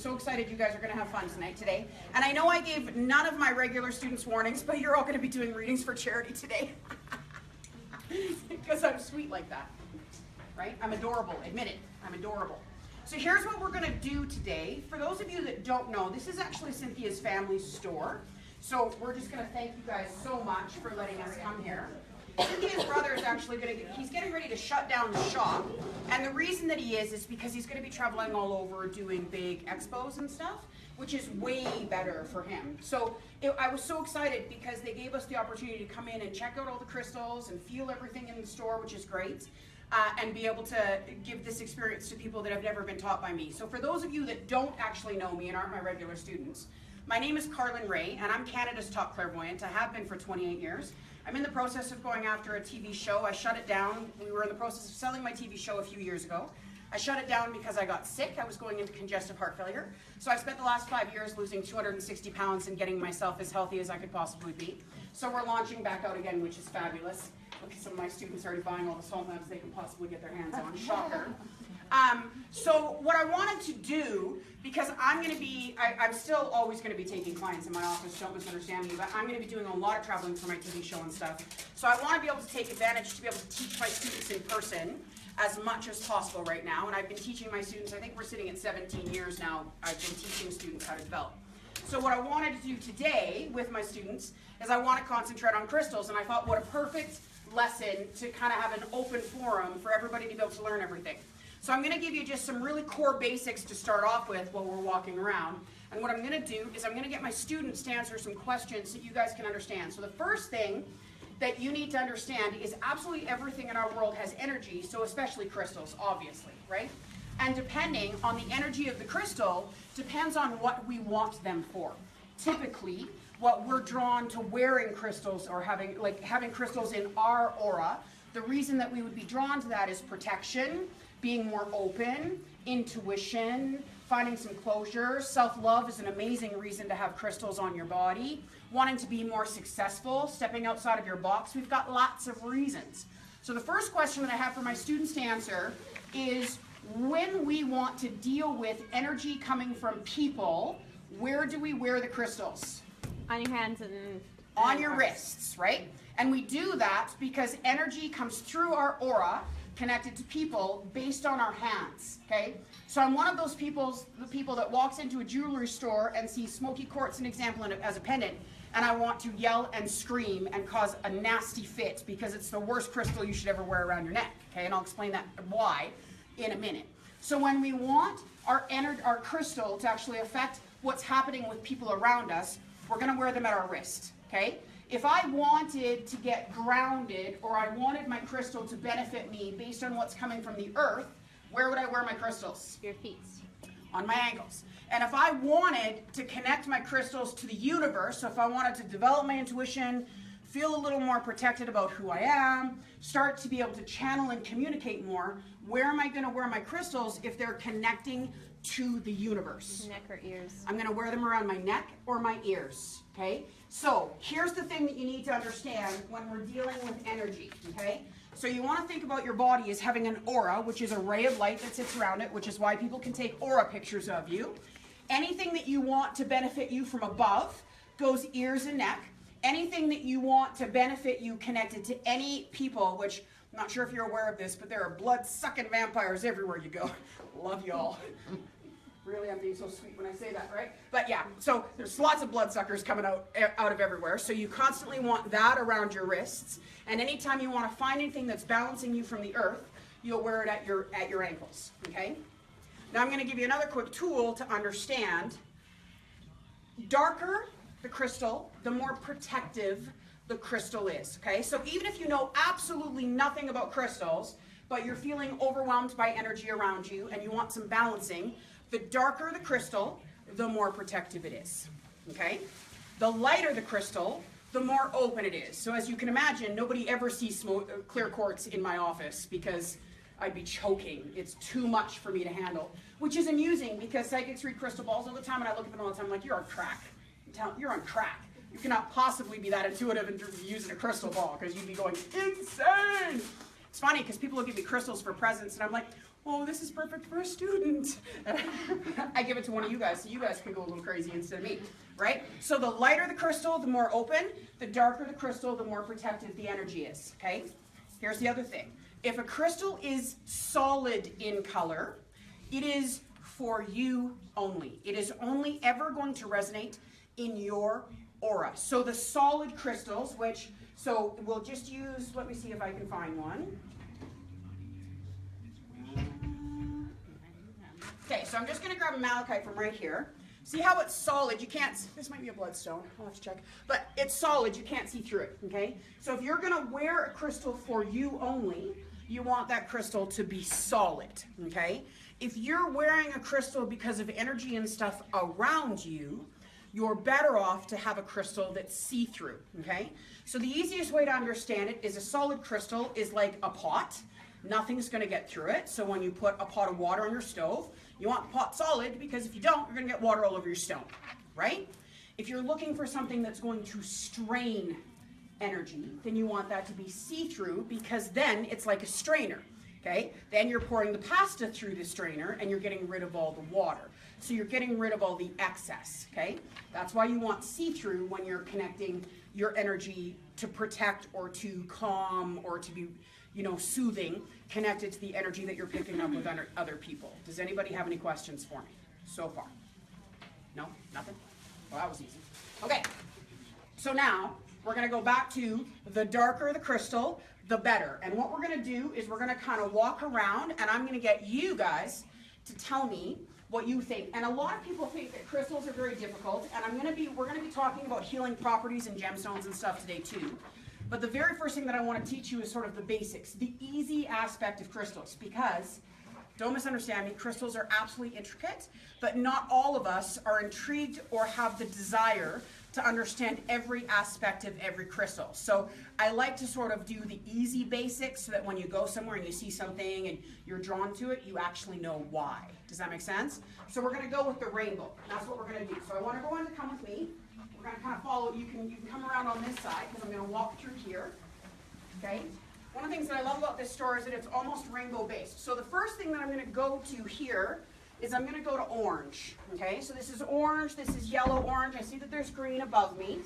So excited you guys are going to have fun today. And I know I gave none of my regular students warnings, but you're all going to be doing readings for charity today. Because I'm sweet like that, right? I'm adorable, admit it, I'm adorable. So here's what we're going to do today. For those of you that don't know, this is actually Cynthia's family store. So we're just going to thank you guys so much for letting us come here. Cynthia's brother is actually he's getting ready to shut down the shop. And the reason that he is because he's going to be traveling all over doing big expos and stuff, which is way better for him. So I was so excited because they gave us the opportunity to come in and check out all the crystals and feel everything in the store, which is great. And be able to give this experience to people that have never been taught by me. So for those of you that don't actually know me and aren't my regular students, my name is Kjarlune, and I'm Canada's top clairvoyant. I have been for 28 years. I'm in the process of going after a TV show. I shut it down. We were in the process of selling my TV show a few years ago. I shut it down because I got sick. I was going into congestive heart failure. So I spent the last 5 years losing 260 pounds and getting myself as healthy as I could possibly be. So we're launching back out again, which is fabulous. Look, some of my students are already buying all the salt labs they can possibly get their hands on. Shocker. So what I wanted to do, because I'm still always going to be taking clients in my office, don't misunderstand me, but I'm going to be doing a lot of traveling for my TV show and stuff. So I want to be able to take advantage to be able to teach my students in person as much as possible right now. And I've been teaching my students, I think we're sitting at 17 years now, I've been teaching students how to develop. So what I wanted to do today with my students is I want to concentrate on crystals, and I thought what a perfect lesson to kind of have an open forum for everybody to be able to learn everything. So I'm going to give you just some really core basics to start off with while we're walking around. And what I'm going to do is I'm going to get my students to answer some questions that you guys can understand. So the first thing that you need to understand is absolutely everything in our world has energy, so especially crystals, obviously, right? And depending on the energy of the crystal depends on what we want them for. Typically, what we're drawn to wearing crystals or having crystals in our aura, the reason that we would be drawn to that is protection, being more open, intuition, finding some closure. Self-love is an amazing reason to have crystals on your body. Wanting to be more successful, stepping outside of your box. We've got lots of reasons. So the first question that I have for my students to answer is, when we want to deal with energy coming from people, where do we wear the crystals? On your hands and on your wrists, right? And we do that because energy comes through our aura connected to people based on our hands, okay? So I'm one of those the people that walks into a jewelry store and sees smoky quartz, an example, as a pendant, and I want to yell and scream and cause a nasty fit because it's the worst crystal you should ever wear around your neck, okay? And I'll explain that why in a minute. So when we want our crystal to actually affect what's happening with people around us, we're going to wear them at our wrist, okay? If I wanted to get grounded or I wanted my crystal to benefit me based on what's coming from the earth, where would I wear my crystals? your feet. On my ankles. And if I wanted to connect my crystals to the universe, so if I wanted to develop my intuition, feel a little more protected about who I am, start to be able to channel and communicate more, where am I going to wear my crystals if they're connecting to the universe? Neck or ears. I'm going to wear them around my neck or my ears, okay? So here's the thing that you need to understand when we're dealing with energy, okay? So you want to think about your body as having an aura, which is a ray of light that sits around it, which is why people can take aura pictures of you. Anything that you want to benefit you from above goes ears and neck. Anything that you want to benefit you connected to any people, which I'm not sure if you're aware of this, but there are blood-sucking vampires everywhere you go. Love y'all. Really, I'm being so sweet when I say that, right? But yeah, so there's lots of bloodsuckers coming out of everywhere. So you constantly want that around your wrists. And anytime you want to find anything that's balancing you from the earth, you'll wear it at your ankles, okay? Now I'm going to give you another quick tool to understand. Darker the crystal, the more protective the crystal is, okay? So even if you know absolutely nothing about crystals, but you're feeling overwhelmed by energy around you and you want some balancing, the darker the crystal, the more protective it is, okay? The lighter the crystal, the more open it is. So as you can imagine, nobody ever sees clear quartz in my office because I'd be choking. It's too much for me to handle, which is amusing because psychics read crystal balls all the time and I look at them all the time, I'm like, you're on crack. You're on crack. You cannot possibly be that intuitive in using a crystal ball because you'd be going insane. It's funny because people will give me crystals for presents and I'm like, oh, this is perfect for a student. I give it to one of you guys, so you guys can go a little crazy instead of me, right? So the lighter the crystal, the more open. The darker the crystal, the more protective the energy is, okay? Here's the other thing. If a crystal is solid in color, it is for you only. It is only ever going to resonate in your aura. So the solid crystals, so we'll just use, let me see if I can find one. Okay, so I'm just going to grab a malachite from right here. See how it's solid? You can't, this might be a bloodstone, I'll have to check. But it's solid, you can't see through it, okay? So if you're going to wear a crystal for you only, you want that crystal to be solid, okay? If you're wearing a crystal because of energy and stuff around you, you're better off to have a crystal that's see-through, okay? So the easiest way to understand it is a solid crystal is like a pot. Nothing's going to get through it. So when you put a pot of water on your stove, you want the pot solid, because if you don't, you're going to get water all over your stone, right? If you're looking for something that's going to strain energy, then you want that to be see-through, because then it's like a strainer, okay? Then you're pouring the pasta through the strainer and you're getting rid of all the water. So you're getting rid of all the excess, okay? That's why you want see-through when you're connecting your energy to protect or to calm or to be, you know, soothing, connected to the energy that you're picking up with other people. Does anybody have any questions for me so far? No? Nothing? Well, that was easy. Okay, so now we're going to go back to the darker the crystal, the better. And what we're going to do is we're going to kind of walk around, and I'm going to get you guys to tell me what you think. And a lot of people think that crystals are very difficult, and we're going to be talking about healing properties and gemstones and stuff today too. But the very first thing that I want to teach you is sort of the basics, the easy aspect of crystals, because, don't misunderstand me, crystals are absolutely intricate, but not all of us are intrigued or have the desire to understand every aspect of every crystal. So I like to sort of do the easy basics so that when you go somewhere and you see something and you're drawn to it, you actually know why. Does that make sense? So we're going to go with the rainbow. That's what we're going to do. So I want everyone to come with me. We're going to kind of follow. You can come around on this side, because I'm going to walk through here. Okay? One of the things that I love about this store is that it's almost rainbow based. So the first thing that I'm going to go to here is I'm going to go to orange. Okay? So this is orange, this is yellow orange. I see that there's green above me.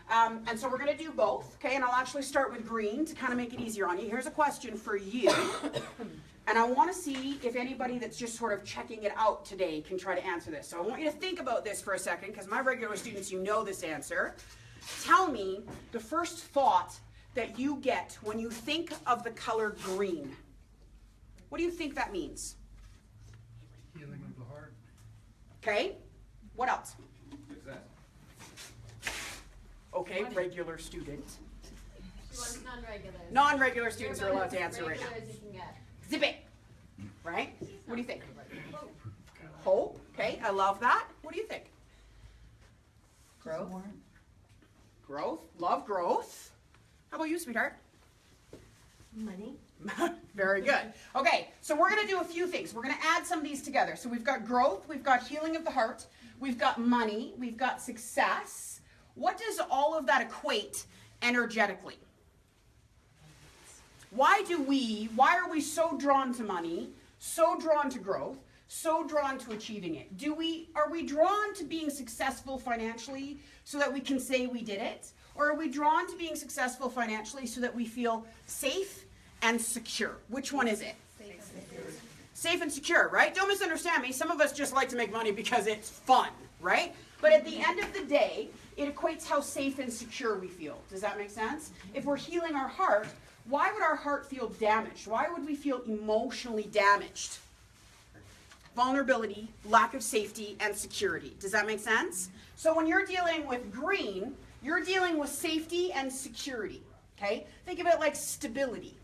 And so we're going to do both. Okay? And I'll actually start with green to kind of make it easier on you. Here's a question for you. And I want to see if anybody that's just sort of checking it out today can try to answer this. So I want you to think about this for a second, because my regular students, you know this answer. Tell me the first thought that you get when you think of the color green. What do you think that means? Healing of the heart. Okay. What else? Success. Okay, regular student. She wants non-regulars. Non-regular students are allowed to answer right now. Regulars you can get. Zip it. Right? What do you think? Hope. Okay, I love that. What do you think? Growth. Growth. Love growth. How about you, sweetheart? Money. Very good. Okay, so we're going to do a few things. We're going to add some of these together. So we've got growth, we've got healing of the heart, we've got money, we've got success. What does all of that equate energetically? Why are we so drawn to money, so drawn to growth, so drawn to achieving it? Are we drawn to being successful financially so that we can say we did it? Or are we drawn to being successful financially so that we feel safe and secure? Which one is it? Safe and secure, right? Don't misunderstand me. Some of us just like to make money because it's fun, right? But at the end of the day, it equates how safe and secure we feel. Does that make sense? If we're healing our heart, why would our heart feel damaged? Why would we feel emotionally damaged? Vulnerability, lack of safety, and security. Does that make sense? So when you're dealing with green, you're dealing with safety and security. Okay? Think of it like stability.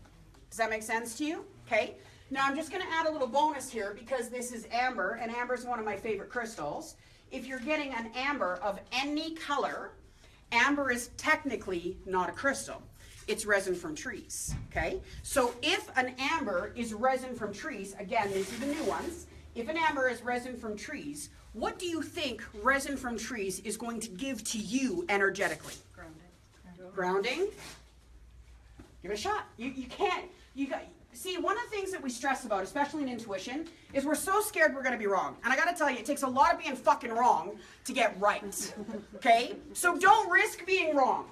Does that make sense to you? Okay? Now I'm just going to add a little bonus here, because this is amber, and amber is one of my favorite crystals. If you're getting an amber of any color, amber is technically not a crystal. It's resin from trees, okay? So if an amber is resin from trees, again, these are the new ones. If an amber is resin from trees, what do you think resin from trees is going to give to you energetically? Grounding. Give it a shot. You can't, see, one of the things that we stress about, especially in intuition, is we're so scared we're going to be wrong. And I got to tell you, it takes a lot of being fucking wrong to get right. Okay? So don't risk being wrong.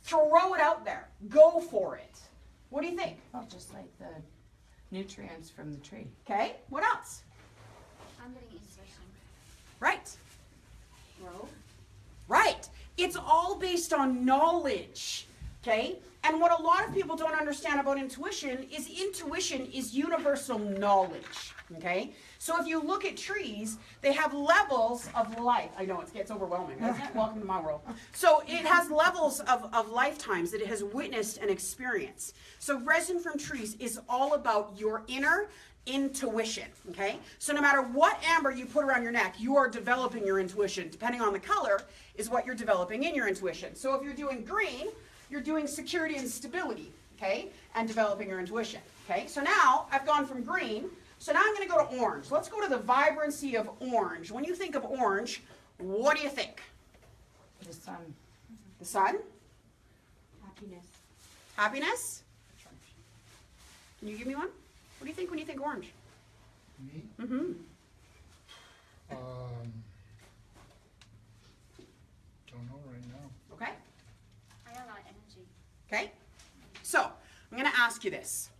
Throw it out there. Go for it. What do you think? Well, just like the nutrients from the tree. Okay? What else? I'm getting intuition. Right. Growth. Right. It's all based on knowledge. Okay? And what a lot of people don't understand about intuition is universal knowledge. Okay? So if you look at trees, they have levels of life. I know it gets overwhelming, doesn't it? Welcome to my world. So it has levels of lifetimes that it has witnessed and experienced. So resin from trees is all about your inner intuition. Okay? So no matter what amber you put around your neck, you are developing your intuition. Depending on the color is what you're developing in your intuition. So if you're doing green, you're doing security and stability, okay, and developing your intuition, okay? So now I've gone from green, so now I'm going to go to orange. Let's go to the vibrancy of orange. When you think of orange, what do you think? The sun. The sun? Happiness. Happiness? Can you give me one? What do you think when you think orange? Me? Mm-hmm. Don't know right now. Okay. I got a lot of energy. Okay? So, I'm going to ask you this.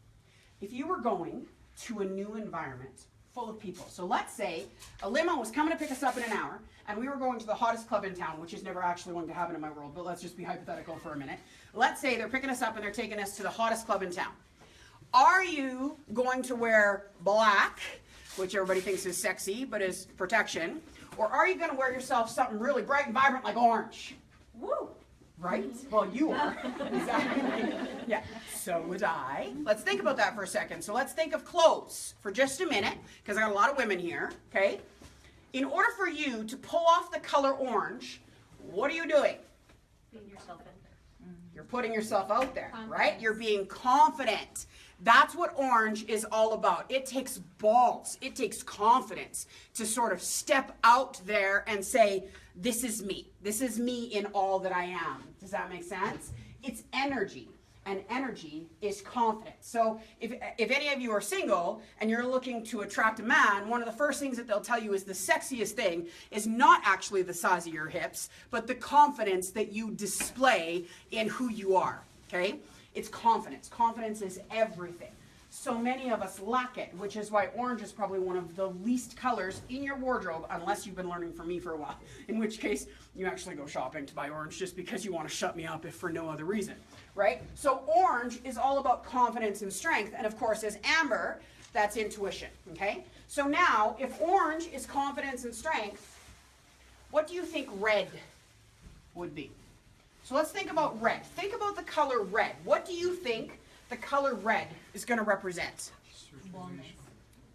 If you were going to a new environment full of people, so let's say a limo was coming to pick us up in an hour, and we were going to the hottest club in town, which is never actually going to happen in my world, but let's just be hypothetical for a minute. Let's say they're picking us up and they're taking us to the hottest club in town. Are you going to wear black, which everybody thinks is sexy, but is protection, or are you going to wear yourself something really bright and vibrant like orange? Woo! Right? Well, you are. Exactly. Yeah. So would I. Let's think about that for a second. So let's think of clothes for just a minute, because I got a lot of women here, okay? In order for you to pull off the color orange, what are you doing? Being yourself in. You're putting yourself out there, right? Confidence. You're being confident. That's what orange is all about. It takes balls. It takes confidence to sort of step out there and say, this is me. This is me in all that I am. Does that make sense? It's energy. And energy is confidence. So if any of you are single and you're looking to attract a man, one of the first things that they'll tell you is the sexiest thing is not actually the size of your hips, but the confidence that you display in who you are, okay? It's confidence. Confidence is everything. So many of us lack it, which is why orange is probably one of the least colors in your wardrobe, unless you've been learning from me for a while, in which case you actually go shopping to buy orange just because you want to shut me up if for no other reason, right? So orange is all about confidence and strength, and of course as amber, that's intuition, okay? So now, if orange is confidence and strength, what do you think red would be? So let's think about red. Think about the color red. What do you think the color red is going to represent? Circulation.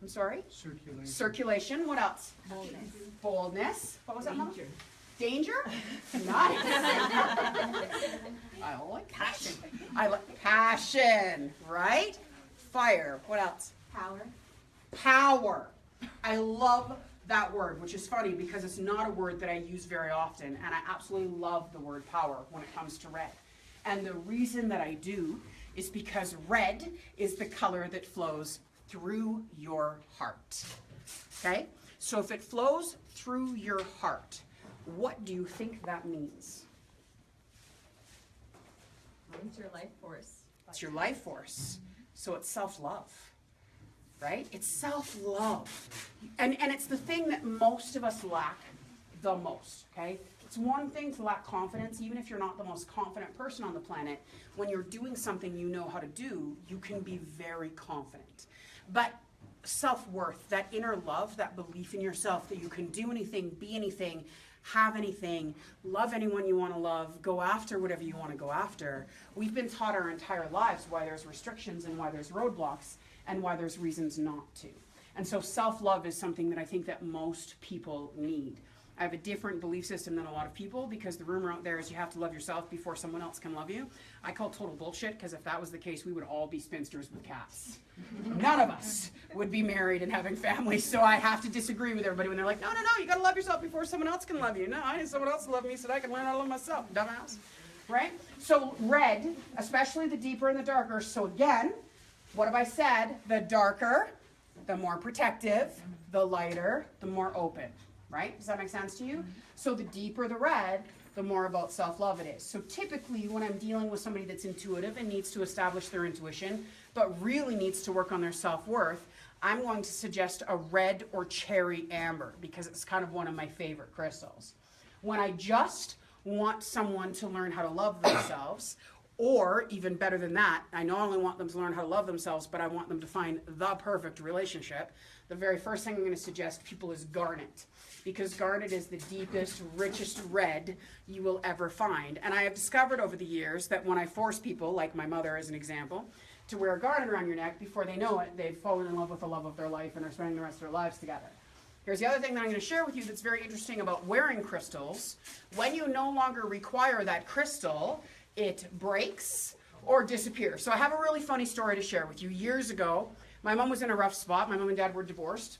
I'm sorry? Circulation. Circulation. What else? Boldness. Boldness. What was that, Mama? Danger. Danger? Nice. I like passion. I like passion, right? Fire. What else? Power. Power. I love that word, which is funny because it's not a word that I use very often, and I absolutely love the word power when it comes to red. And the reason that I do is because red is the color that flows through your heart. Okay? So if it flows through your heart, what do you think that means? It's your life force. It's your life force. So it's self-love. Right? It's self-love. And it's the thing that most of us lack the most, okay? It's one thing to lack confidence, even if you're not the most confident person on the planet. When you're doing something you know how to do, you can be very confident. But self-worth, that inner love, that belief in yourself that you can do anything, be anything, have anything, love anyone you want to love, go after whatever you want to go after. We've been taught our entire lives why there's restrictions and why there's roadblocks and why there's reasons not to. And so self-love is something that I think that most people need. I have a different belief system than a lot of people because the rumor out there is you have to love yourself before someone else can love you. I call total bullshit because if that was the case, we would all be spinsters with cats. None of us would be married and having families, so I have to disagree with everybody when they're like, no, you gotta love yourself before someone else can love you. No, I need someone else to love me so that I can learn how to love myself, dumbass. Right? So red, especially the deeper and the darker, so again, What have I said? The darker, the more protective, the lighter, the more open, right? Does that make sense to you? So the deeper the red, the more about self-love it is. So typically when I'm dealing with somebody that's intuitive and needs to establish their intuition, but really needs to work on their self-worth, I'm going to suggest a red or cherry amber because it's kind of one of my favorite crystals. When I just want someone to learn how to love themselves, or even better than that, I not only want them to learn how to love themselves, but I want them to find the perfect relationship, the very first thing I'm going to suggest people is garnet. Because garnet is the deepest, richest red you will ever find. And I have discovered over the years that when I force people, like my mother as an example, to wear a garnet around your neck, before they know it, they've fallen in love with the love of their life and are spending the rest of their lives together. Here's the other thing that I'm going to share with you that's very interesting about wearing crystals. When you no longer require that crystal, it breaks or disappears. So I have a really funny story to share with you. Years ago, my mom was in a rough spot. My mom and dad were divorced.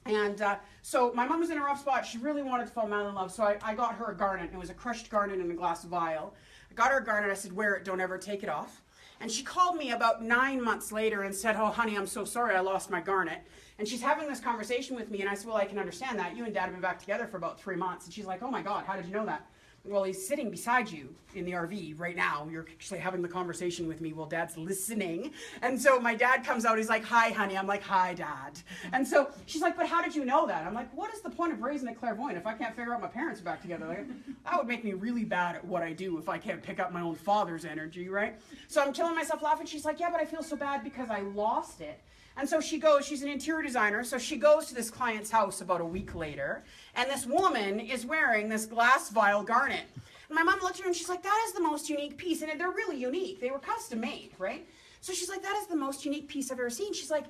And so my mom was in a rough spot. She really wanted to fall madly in love. So I got her a garnet. It was a crushed garnet in a glass vial. I got her a garnet. I said, wear it. Don't ever take it off. And she called me about 9 months later and said, oh, honey, I'm so sorry. I lost my garnet. And she's having this conversation with me. And I said, well, I can understand that. You and dad have been back together for about 3 months. And she's like, oh, my God, how did you know that? Well, he's sitting beside you in the RV right now. You're actually having the conversation with me while dad's listening. And so my dad comes out. He's like, hi, honey. I'm like, hi, dad. And so she's like, but how did you know that? I'm like, what is the point of raising a clairvoyant if I can't figure out my parents are back together? Like, that would make me really bad at what I do if I can't pick up my own father's energy, right? So I'm killing myself laughing. She's like, yeah, but I feel so bad because I lost it. And so she goes, she's an interior designer, so she goes to this client's house about a week later, and this woman is wearing this glass vial garnet. And my mom looked at her and she's like, that is the most unique piece. And they're really unique. They were custom made, right? So she's like, that is the most unique piece I've ever seen. She's like,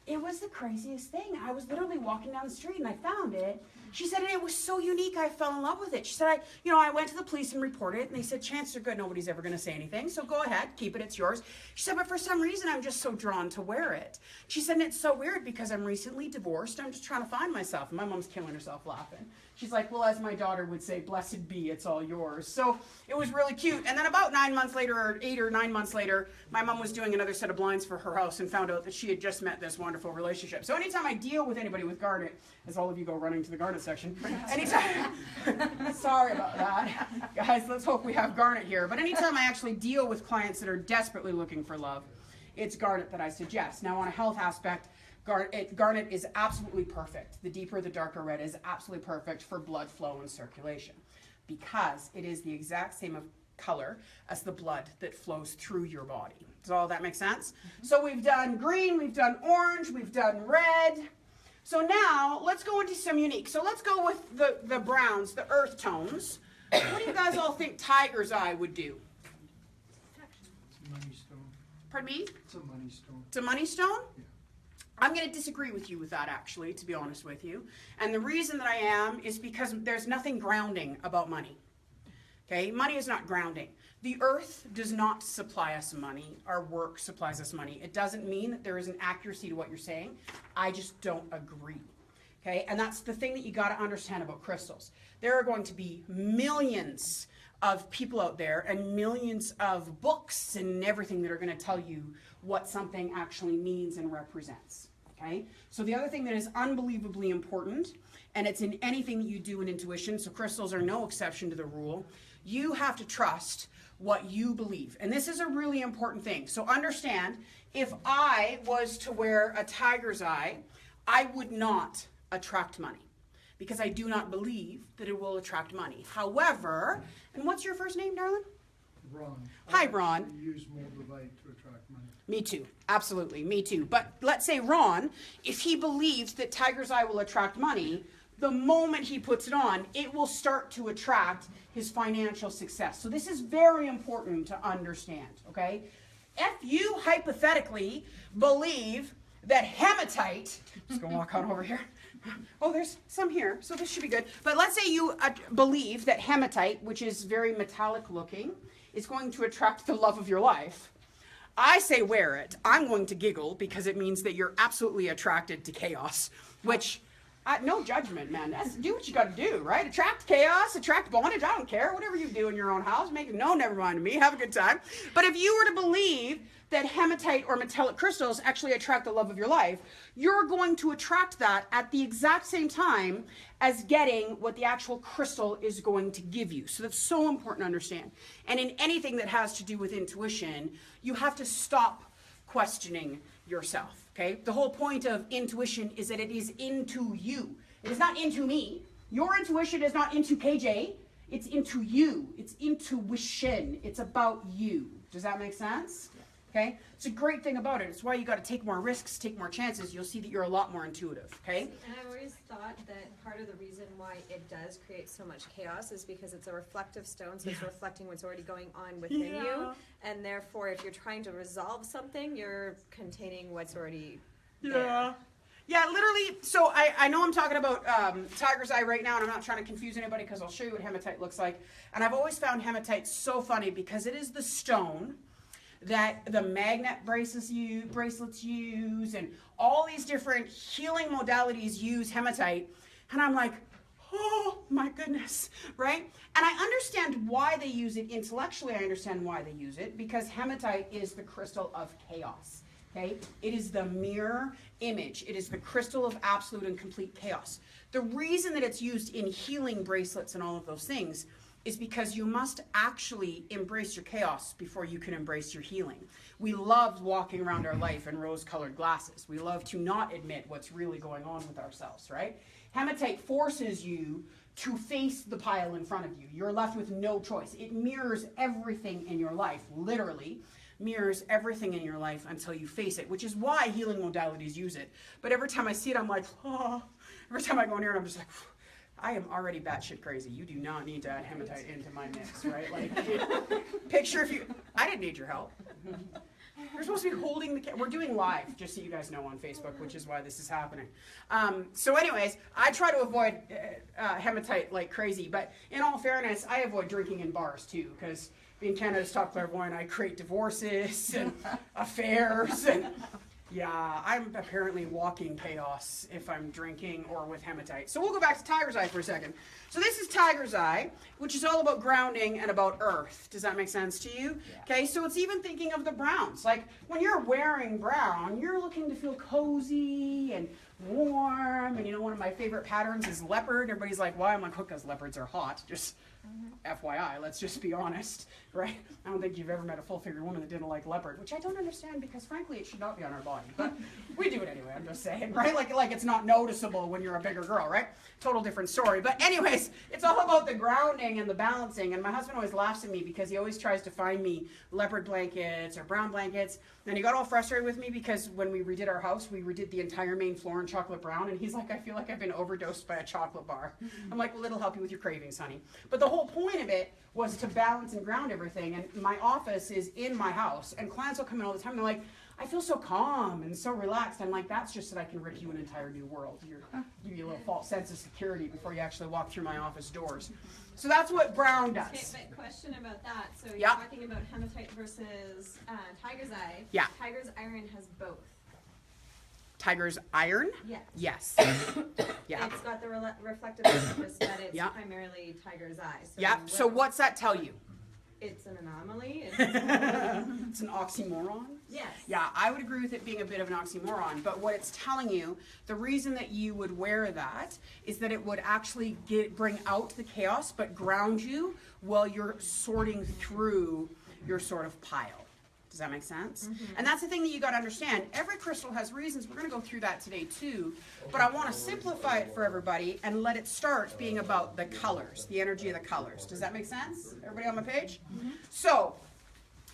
it was the craziest thing. I was literally walking down the street and I found it. She said, and it was so unique, I fell in love with it. She said, I went to the police and reported it, and they said, chances are good nobody's ever going to say anything, so go ahead, keep it, it's yours. She said, but for some reason, I'm just so drawn to wear it. She said, and it's so weird because I'm recently divorced, I'm just trying to find myself. And my mom's killing herself laughing. She's like, well, as my daughter would say, blessed be, it's all yours. So it was really cute. And then about 9 months later, or 8 or 9 months later, my mom was doing another set of blinds for her house and found out that she had just met this wonderful relationship. So anytime I deal with anybody with garnet, as all of you go running to the garnet section, anytime, sorry about that. Guys, let's hope we have garnet here. But anytime I actually deal with clients that are desperately looking for love, it's garnet that I suggest. Now on a health aspect, garnet is absolutely perfect. The deeper, the darker red is absolutely perfect for blood flow and circulation because it is the exact same color as the blood that flows through your body. Does all that make sense? So we've done green, we've done orange, we've done red. So now let's go into some unique. So let's go with the browns, the earth tones. What do you guys all think tiger's eye would do? It's a money stone. Pardon me? It's a money stone. It's a money stone? Yeah. I'm going to disagree with you with that, actually, to be honest with you. And the reason that I am is because there's nothing grounding about money. Okay? Money is not grounding. The earth does not supply us money. Our work supplies us money. It doesn't mean that there is an accuracy to what you're saying. I just don't agree. Okay? And that's the thing that you got to understand about crystals. There are going to be millions of people out there and millions of books and everything that are going to tell you what something actually means and represents. Okay? So the other thing that is unbelievably important, and it's in anything that you do in intuition, so crystals are no exception to the rule, you have to trust what you believe. And this is a really important thing. So understand, if I was to wear a tiger's eye, I would not attract money because I do not believe that it will attract money. However, and what's your first name, darling? Ron. Hi, Ron. I use moldavite to attract money. Me too. Absolutely. Me too. But let's say Ron, if he believes that tiger's eye will attract money, the moment he puts it on, it will start to attract his financial success. So this is very important to understand, okay? If you hypothetically believe that hematite, just gonna walk on over here. Oh, there's some here, so this should be good. But let's say you believe that hematite, which is very metallic looking, is going to attract the love of your life. I say wear it. I'm going to giggle because it means that you're absolutely attracted to chaos, which No judgment, man. Do what you got to do, right? Attract chaos, attract bondage. I don't care. Whatever you do in your own house, make it known, never mind to me. Have a good time. But if you were to believe that hematite or metallic crystals actually attract the love of your life, you're going to attract that at the exact same time as getting what the actual crystal is going to give you. So that's so important to understand. And in anything that has to do with intuition, you have to stop questioning yourself, okay? The whole point of intuition is that it is into you. It is not into me. Your intuition is not into KJ. It's into you. It's intuition. It's about you. Does that make sense? Okay? It's a great thing about it. It's why you got to take more risks, take more chances. You'll see that you're a lot more intuitive, okay? And I've always thought that part of the reason why it does create so much chaos is because it's a reflective stone, so it's reflecting what's already going on within you. And therefore, if you're trying to resolve something, you're containing what's already there. Yeah, literally. So I know I'm talking about tiger's eye right now, and I'm not trying to confuse anybody because I'll show you what hematite looks like. And I've always found hematite so funny because it is the stone that the magnet bracelets use, and all these different healing modalities use hematite. And I'm like, oh my goodness, right? And I understand why they use it intellectually. I understand why they use it, because hematite is the crystal of chaos, okay? It is the mirror image. It is the crystal of absolute and complete chaos. The reason that it's used in healing bracelets and all of those things is because you must actually embrace your chaos before you can embrace your healing. We love walking around our life in rose-colored glasses. We love to not admit what's really going on with ourselves, right? Hematite forces you to face the pile in front of you. You're left with no choice. It mirrors everything in your life, literally mirrors everything in your life until you face it, which is why healing modalities use it. But every time I see it, I'm like, oh. Every time I go in here, I'm just like, I am already batshit crazy. You do not need to add hematite into my mix, right? Like, picture if you, I didn't need your help. You're supposed to be holding the, we're doing live, just so you guys know, on Facebook, which is why this is happening. So anyways, I try to avoid hematite like crazy, but in all fairness, I avoid drinking in bars too, because being Canada's top clairvoyant, I create divorces and affairs and yeah, I'm apparently walking chaos if I'm drinking or with hematite. So we'll go back to tiger's eye for a second. So this is tiger's eye, which is all about grounding and about earth. Does that make sense to you? Yeah. Okay, so it's even thinking of the browns. Like when you're wearing brown, you're looking to feel cozy and warm. And you know, one of my favorite patterns is leopard. Everybody's like, why? I'm like, oh, because leopards are hot. Just FYI, let's just be honest, right? I don't think you've ever met a full-figured woman that didn't like leopard, which I don't understand because, frankly, it should not be on our body. But we do it anyway, I'm just saying, right? Like it's not noticeable when you're a bigger girl, right? Total different story. But anyways, it's all about the grounding and the balancing. And my husband always laughs at me because he always tries to find me leopard blankets or brown blankets. And he got all frustrated with me because when we redid our house, we redid the entire main floor in chocolate brown. And he's like, I feel like I've been overdosed by a chocolate bar. I'm like, well, it'll help you with your cravings, honey. But the whole point of it was to balance and ground everything. And my office is in my house. And clients will come in all the time. And they're like, I feel so calm and so relaxed. I'm like, that's just that I can rip you an entire new world. Give you a little false sense of security before you actually walk through my office doors. So that's what brown does. Okay, but question about that. So you're Yeah. talking about hematite versus tiger's eye. Yeah. Tiger's iron has both. Tiger's iron? Yes. Yes. Yeah. It's got the reflective surface, but it's Yeah. primarily tiger's eye. So Yeah. So what's that tell you? It's an anomaly. It's It's an oxymoron? yes. Yeah, I would agree with it being a bit of an oxymoron, but what it's telling you, the reason that you would wear that is that it would actually bring out the chaos, but ground you while you're sorting through your sort of pile. Does that make sense? Mm-hmm. And that's the thing that you got to understand. Every crystal has reasons. We're going to go through that today too, but I want to simplify it for everybody and let it start being about the colors, the energy of the colors. Does that make sense? Everybody on my page? Mm-hmm. So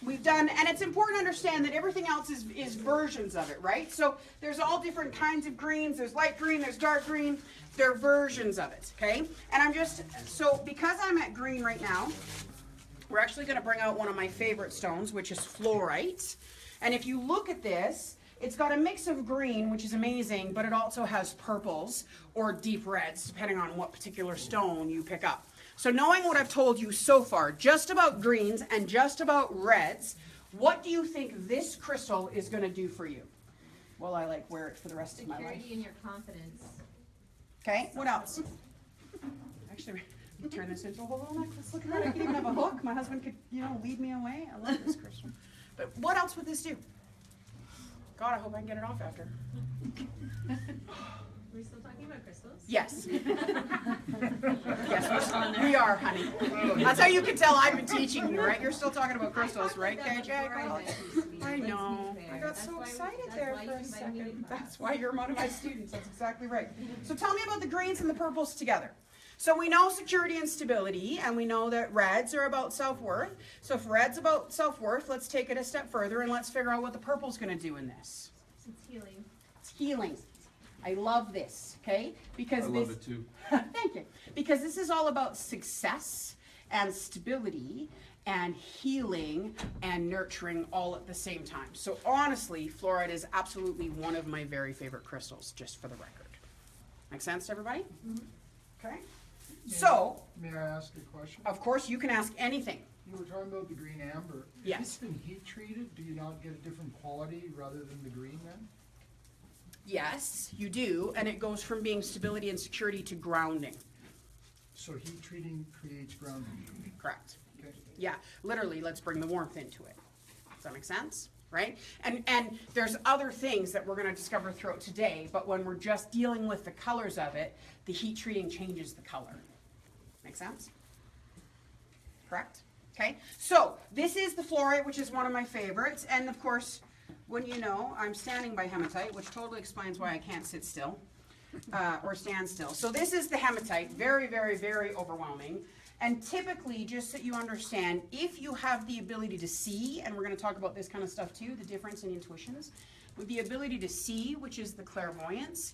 we've done, and it's important to understand that everything else is versions of it, right? So there's all different kinds of greens. There's light green, there's dark green. They're versions of it, okay? And I'm just, so because I'm at green right now, we're actually going to bring out one of my favorite stones, which is fluorite. And if you look at this, it's got a mix of green, which is amazing, but it also has purples or deep reds, depending on what particular stone you pick up. So knowing what I've told you so far, just about greens and just about reds, what do you think this crystal is going to do for you? Well, I like wear it for the rest of my life. Security and your confidence. Okay, what else? Actually, we can turn this into a whole little necklace. Look at that, I could even have a hook. My husband could, lead me away. I love this crystal. But what else would this do? God, I hope I can get it off after. Are we still talking about crystals? Yes. Yes, we are, honey. That's how you can tell I've been teaching you, right? You're still talking about crystals, right, KJ? I know. I got so excited there for a second. That's why you're one of my students. That's exactly right. So tell me about the greens and the purples together. So we know security and stability, and we know that reds are about self-worth. So if red's about self-worth, let's take it a step further and let's figure out what the purple's going to do in this. It's healing. It's healing. I love this, okay? Because I love it too. Thank you. Because this is all about success and stability and healing and nurturing all at the same time. So honestly, fluorite is absolutely one of my very favorite crystals, just for the record. Make sense to everybody? Okay. So, May I ask a question? of course, you can ask anything. You were talking about the green amber. Yes. If it's been heat treated, do you not get a different quality rather than the green then? Yes, you do, and it goes from being stability and security to grounding. So heat treating creates grounding. Correct. Okay. Yeah, literally, let's bring the warmth into it. Does that make sense? Right? And there's other things that we're going to discover throughout today, but when we're just dealing with the colors of it, the heat treating changes the color. Make sense? Correct? Okay, so this is the fluorite, which is one of my favorites, and of course, when you know, I'm standing by hematite, which totally explains why I can't sit still or stand still. So this is the hematite, very, very, very overwhelming. And typically, just so you understand, if you have the ability to see, and we're going to talk about this kind of stuff too, the difference in intuitions, with the ability to see, which is the clairvoyance,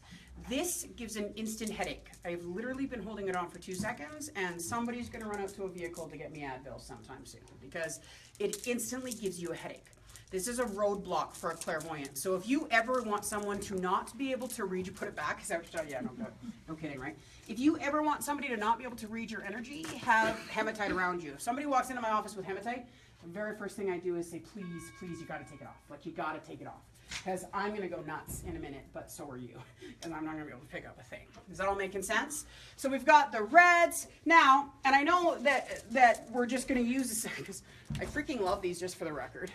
this gives an instant headache. I've literally been holding it on for 2 seconds, and somebody's going to run out to a vehicle to get me Advil sometime soon, because it instantly gives you a headache. This is a roadblock for a clairvoyant. So if you ever want someone to not be able to read you, put it back. Is that what you're talking? Yeah, no kidding, right? If you ever want somebody to not be able to read your energy, have hematite around you. If somebody walks into my office with hematite, the very first thing I do is say, please, please, you got to take it off. Like, you got to take it off. Because I'm going to go nuts in a minute, but so are you. And I'm not going to be able to pick up a thing. Is that all making sense? So we've got the reds. Now, and I know that we're just going to use this because I freaking love these, just for the record.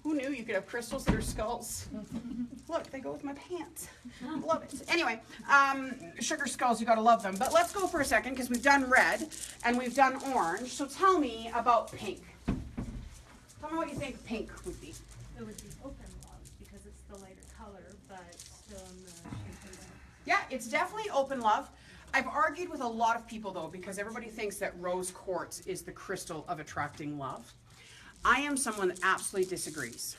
Who knew you could have crystals that are skulls? Look, they go with my pants. Love it. Anyway, sugar skulls, you got to love them. But let's go for a second, because we've done red and we've done orange. So tell me about pink. Tell me what you think pink would be. It would be open love because it's the lighter color, but still in the shape of Yeah, it's definitely open love. I've argued with a lot of people, though, because everybody thinks that rose quartz is the crystal of attracting love. I am someone that absolutely disagrees.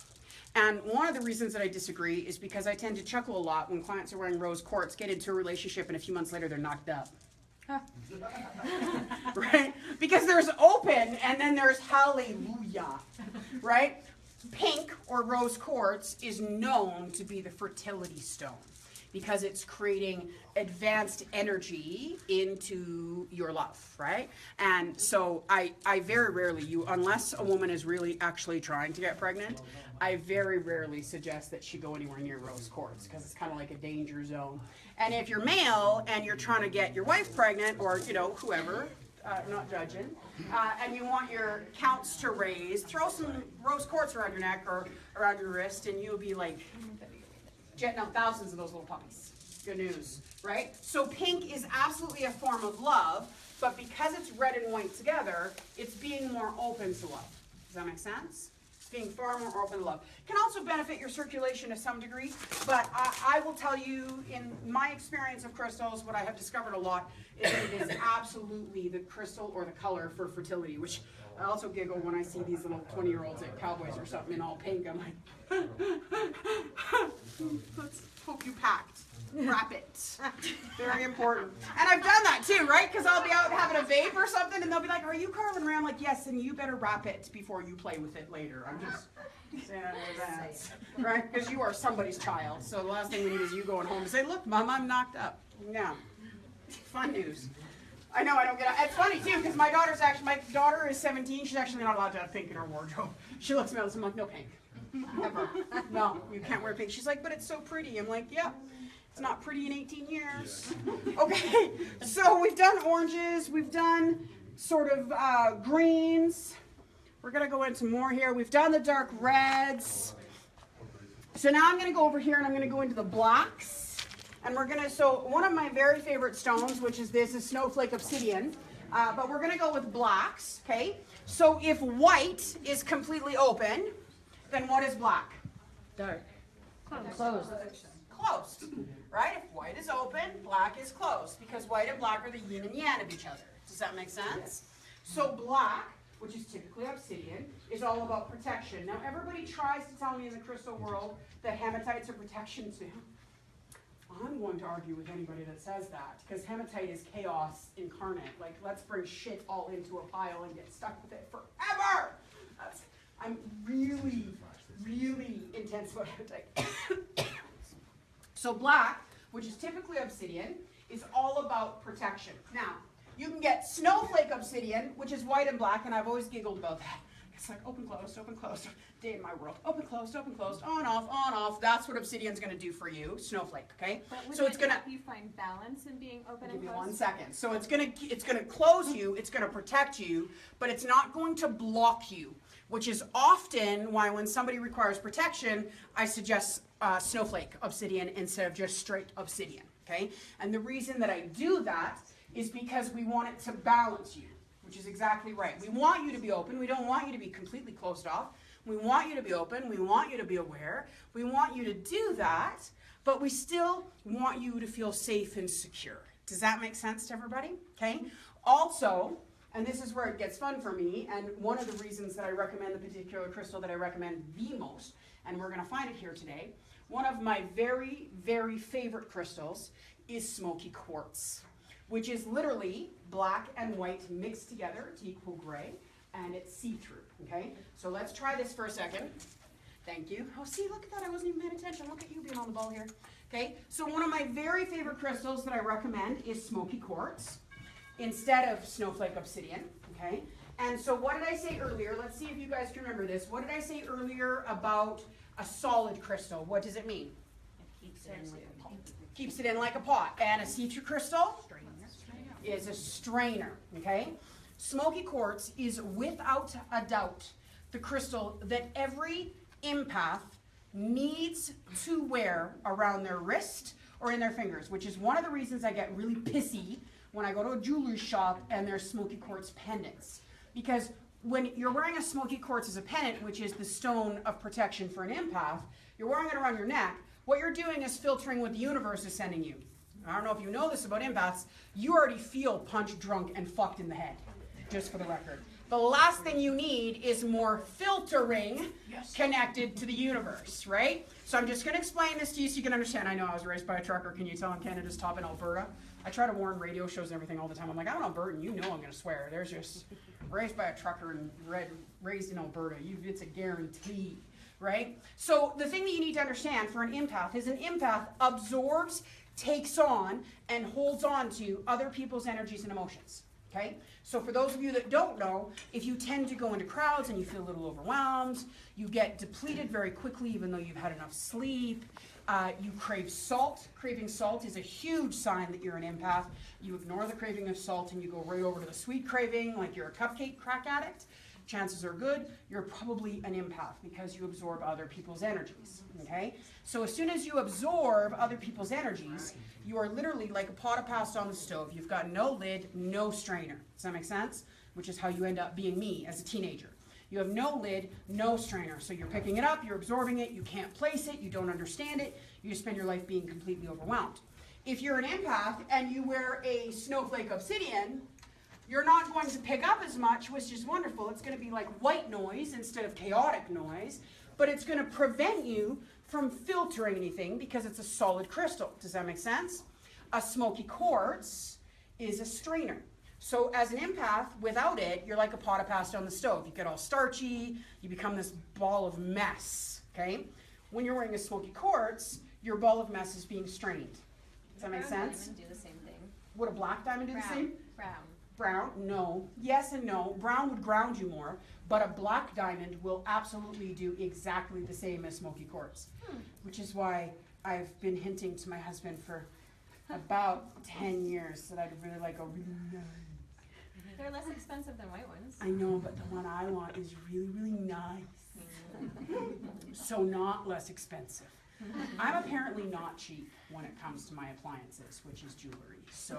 And one of the reasons that I disagree is because I tend to chuckle a lot when clients are wearing rose quartz, get into a relationship, and a few months later they're knocked up. Right? Because there's open and then there's hallelujah. Right? Pink or rose quartz is known to be the fertility stone, because it's creating advanced energy into your love, right? And so I very rarely, unless a woman is really actually trying to get pregnant, I very rarely suggest that she go anywhere near rose quartz, because it's kind of like a danger zone. And if you're male and you're trying to get your wife pregnant, or, whoever, not judging, and you want your counts to raise, throw some rose quartz around your neck or around your wrist, and you'll be like jetting out thousands of those little puppies. Good news, right? So pink is absolutely a form of love, but because it's red and white together, it's being more open to love. Does that make sense? It's being far more open to love. Can also benefit your circulation to some degree, but I will tell you, in my experience of crystals, what I have discovered a lot is that it is absolutely the crystal or the color for fertility, which I also giggle when I see these little 20-year-olds at Cowboys or something in all pink. I'm like, let's hope you packed. Wrap it. Very important. And I've done that too, right? Because I'll be out having a vape or something, and they'll be like, are you Kjarlune Ray? I'm like, yes, and you better wrap it before you play with it later. I'm just saying that. Right? Because you are somebody's child. So the last thing we need is you going home and say, look, Mom, I'm knocked up. Yeah. Fun news. I know I don't get it. It's funny too, because my daughter is 17. She's actually not allowed to have pink in her wardrobe. She looks at me and I'm like, no pink. Ever. No, you can't wear pink. She's like, but it's so pretty. I'm like, yeah. It's not pretty in 18 years. Okay, so we've done oranges, we've done sort of greens. We're gonna go into more here. We've done the dark reds. So now I'm gonna go over here and I'm gonna go into the blacks. And we're gonna, so one of my very favorite stones, which is this, is snowflake obsidian. But we're gonna go with blacks, okay? So if white is completely open, then what is black? Dark. Close. Closed, right? If white is open, black is closed, because white and black are the yin and yang of each other. Does that make sense? So black, which is typically obsidian, is all about protection. Now everybody tries to tell me in the crystal world that hematites are protection too. I'm going to argue with anybody that says that, because hematite is chaos incarnate. Like, let's bring shit all into a pile and get stuck with it forever. I'm really, really intense about hematite. So black, which is typically obsidian, is all about protection. Now, you can get snowflake obsidian, which is white and black, and I've always giggled about that. It's like open, closed, day in my world. Open, closed, on, off. That's what obsidian's gonna do for you, snowflake, okay? But would So it's it gonna, help you find balance in being open give and me closed? 1 second. So it's gonna close you, it's gonna protect you, but it's not going to block you, which is often why when somebody requires protection, I suggest snowflake obsidian instead of just straight obsidian, okay? And the reason that I do that is because we want it to balance you, which is exactly right. We want you to be open. We don't want you to be completely closed off. We want you to be open. We want you to be aware. We want you to do that, but we still want you to feel safe and secure. Does that make sense to everybody? Okay? Also, and this is where it gets fun for me, and one of the reasons that I recommend the particular crystal that I recommend the most, and we're going to find it here today, one of my very, very favorite crystals is smoky quartz, which is literally black and white mixed together to equal gray, and it's see-through, okay? So let's try this for a second. Thank you. Oh, see, look at that. I wasn't even paying attention. Look at you being on the ball here. Okay, so one of my very favorite crystals that I recommend is smoky quartz instead of snowflake obsidian, okay? And so what did I say earlier? Let's see if you guys can remember this. What did I say earlier about a solid crystal? What does it mean? It keeps it in like a pot. Keeps it in like a pot. And a see-through crystal is a strainer, okay? Smoky quartz is without a doubt the crystal that every empath needs to wear around their wrist or in their fingers, which is one of the reasons I get really pissy when I go to a jewelry shop and there's smoky quartz pendants. Because when you're wearing a smoky quartz as a pendant, which is the stone of protection for an empath, you're wearing it around your neck, what you're doing is filtering what the universe is sending you. I don't know if you know this about empaths, you already feel punched, drunk, and fucked in the head, just for the record. The last thing you need is more filtering connected to the universe, right? So I'm just going to explain this to you so you can understand. I know I was raised by a trucker. Can you tell I'm Canada's top in Alberta? I try to warn radio shows and everything all the time. I'm like, I'm an Albertan. You know I'm going to swear. There's just raised by a trucker and raised in Alberta. It's a guarantee, right? So the thing that you need to understand for an empath is an empath absorbs, takes on, and holds on to other people's energies and emotions. Okay, so for those of you that don't know, if you tend to go into crowds and you feel a little overwhelmed, you get depleted very quickly even though you've had enough sleep, you crave salt. Craving salt is a huge sign that you're an empath. You ignore the craving of salt and you go right over to the sweet craving like you're a cupcake crack addict. Chances are good you're probably an empath because you absorb other people's energies, okay? So as soon as you absorb other people's energies, you are literally like a pot of pasta on the stove. You've got no lid, no strainer. Does that make sense? Which is how you end up being me as a teenager. You have no lid, no strainer. So you're picking it up, you're absorbing it, you can't place it, you don't understand it, you spend your life being completely overwhelmed. If you're an empath and you wear a snowflake obsidian, you're not going to pick up as much, which is wonderful. It's going to be like white noise instead of chaotic noise, but it's going to prevent you from filtering anything because it's a solid crystal. Does that make sense? A smoky quartz is a strainer. So as an empath, without it, you're like a pot of pasta on the stove. You get all starchy, you become this ball of mess, okay? When you're wearing a smoky quartz, your ball of mess is being strained. Does that make sense? Diamond do the same thing. Would a black diamond do the same? Brown. Brown, no. Yes and no. Brown would ground you more, but a black diamond will absolutely do exactly the same as smoky quartz, which is why I've been hinting to my husband for about 10 years that I'd really like a really nice. They're less expensive than white ones. I know, but the one I want is really, really nice. So not less expensive. I'm apparently not cheap when it comes to my appliances, which is jewelry. So